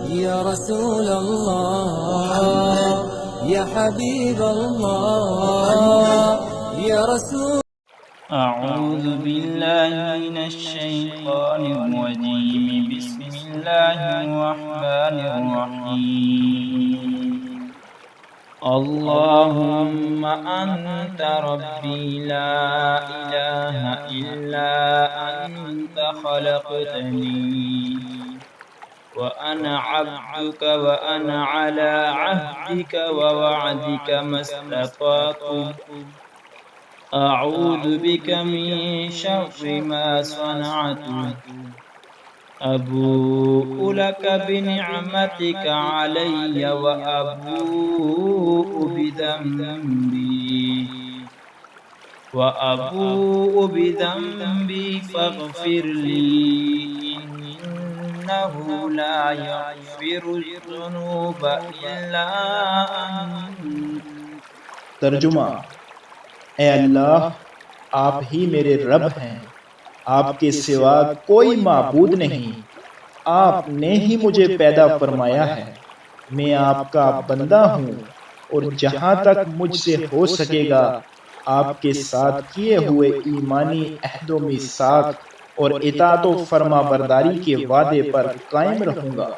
يا رسول الله يا حبيب الله يا رسول. أعوذ بالله من الشيطان الرجيم. بسم الله الرحمن الرحيم. اللهم أنت ربي لا إله إلا أنت خلقتني وأنا عبدك وأنا على عهدك ووعدك ما استطعت أعوذ بك من شر ما صنعت أبوء لك بنعمتك علي وأبوء بذنبي فاغفر لي إنه لا يغفر الذنوب إلا أنت. ترجمہ: اے اللہ، آپ ہی میرے رب ہیں، آپ کے سوا کوئی معبود نہیں، آپ نے ہی مجھے پیدا فرمایا ہے، میں آپ کا بندہ ہوں، اور جہاں تک مجھ سے ہو سکے گا آپ کے ساتھ کیے ہوئے ایمانی عہد و میثاق اور اطاعت و فرما برداری کے وعدے پر قائم رہوں گا۔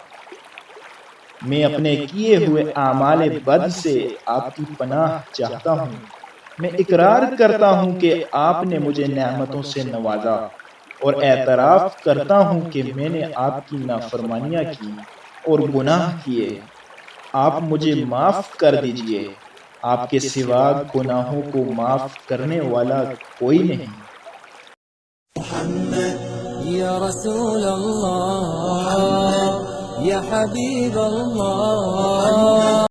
میں اپنے کیے ہوئے اعمال بد سے آپ کی پناہ چاہتا ہوں۔ میں اقرار کرتا ہوں کہ آپ نے مجھے نعمتوں سے نوازا، اور اعتراف کرتا ہوں کہ میں نے آپ کی نافرمانیاں کی اور گناہ کیے۔ آپ مجھے معاف کر دیجئے، آپ کے سوا گناہوں کو معاف کرنے والا کوئی نہیں۔ يا رسول الله يا حبيب الله